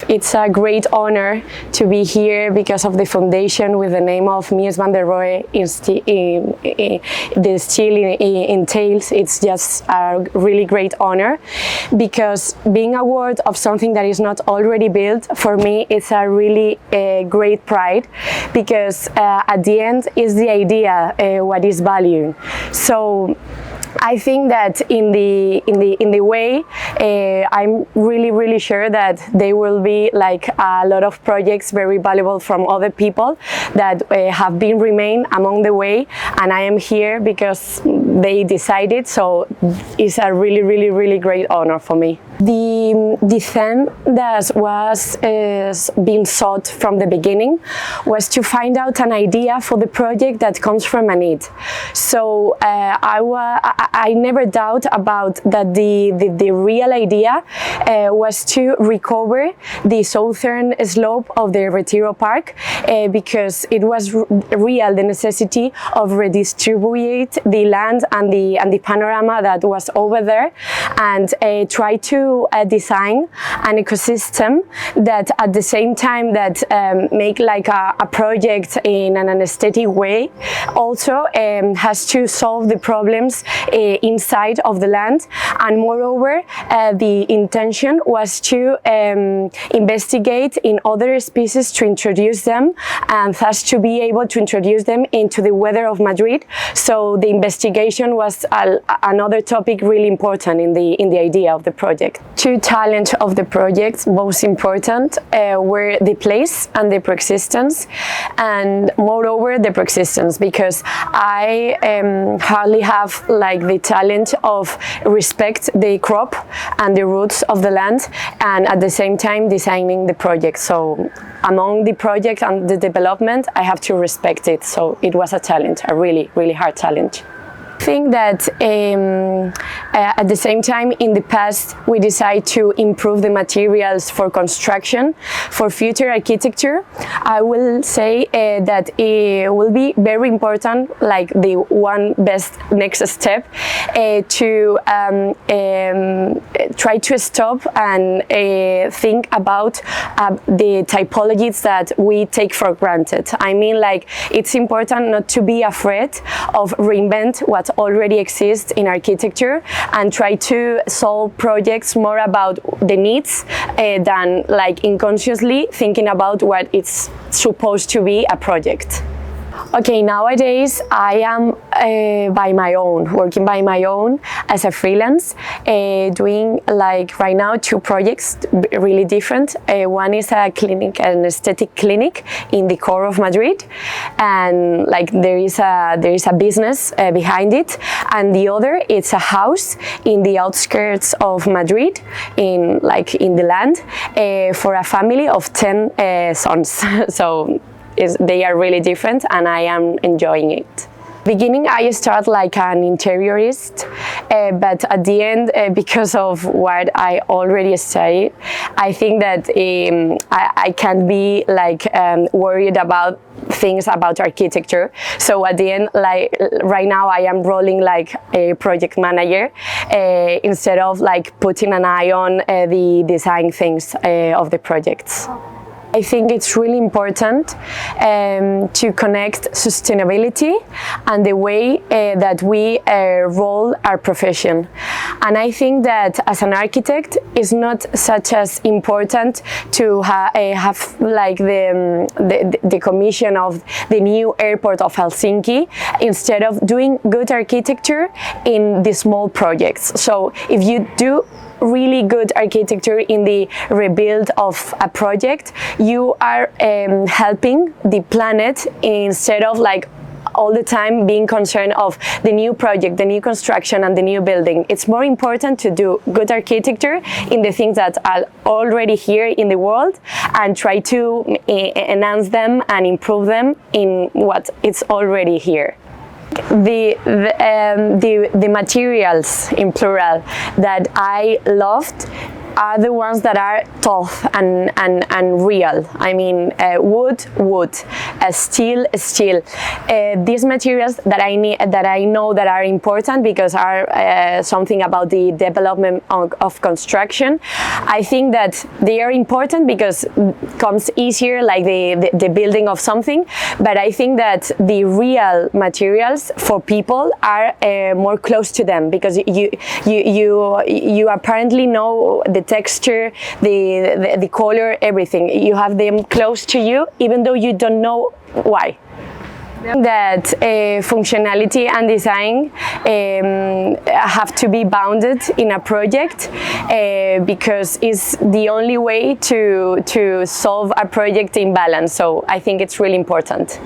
It's a great honor to be here because of the foundation with the name of Mies van der Rohe the steel entails. It's just a really great honor, because being award of something that is not already built, for me it's a really great pride, because at the end is the idea what is valued. So I think that in the way, I'm really sure that there will be like a lot of projects very valuable from other people that have been remain along the way, and I am here because they decided. So it's a really great honor for me. The theme that was being sought from the beginning was to find out an idea for the project that comes from a need. So I never doubt about that the real idea was to recover the southern slope of the Retiro Park, because it was real the necessity of redistribute the land and the panorama that was over there, and try to design an ecosystem that at the same time that make like a project in an aesthetic way, also has to solve the problems inside of the land. And moreover, the intention was to investigate in other species to introduce them, and thus to be able to introduce them into the weather of Madrid. So the investigation was another topic really important in the idea of the project. Two talents of the project, most important, were the place and the persistence, and moreover the persistence, because I hardly have like the talent of respect the crop and the roots of the land, and at the same time designing the project. So among the project and the development, I have to respect it. So it was a challenge, a really hard challenge. I think that at the same time in the past we decided to improve the materials for construction, for future architecture. I will say that it will be very important, like the one best next step, to try to stop and think about the typologies that we take for granted. I mean, like, it's important not to be afraid of reinvent what already exists in architecture, and try to solve projects more about the needs than like unconsciously thinking about what it's supposed to be a project. Okay, nowadays I am working by my own as a freelance, doing like right now 2 projects really different. One is a clinic, an aesthetic clinic in the core of Madrid, and like there is a business behind it, and the other it's a house in the outskirts of Madrid, in the land, for a family of 10 sons. So they are really different, and I am enjoying it. Beginning, I start like an interiorist, but at the end, because of what I already studied, I think that I can be like worried about things about architecture. So at the end, like right now, I am rolling like a project manager instead of like putting an eye on the design things of the projects. I think it's really important to connect sustainability and the way that we roll our profession. And I think that as an architect, it's not such as important to have like the commission of the new airport of Helsinki, instead of doing good architecture in the small projects. So if you do really good architecture in the rebuild of a project, you are helping the planet, instead of like all the time being concerned of the new project, the new construction and the new building. It's more important to do good architecture in the things that are already here in the world, and try to enhance them and improve them in what is already here. The materials, in plural, that I loved are the ones that are tough and real. I mean, wood, steel. These materials that I know that are important because are something about the development of construction. I think that they are important because it comes easier, like the building of something. But I think that the real materials for people are more close to them, because you apparently know the texture, the color, everything. You have them close to you, even though you don't know why. That functionality and design have to be bounded in a project, because it's the only way to solve a project imbalance. So I think it's really important.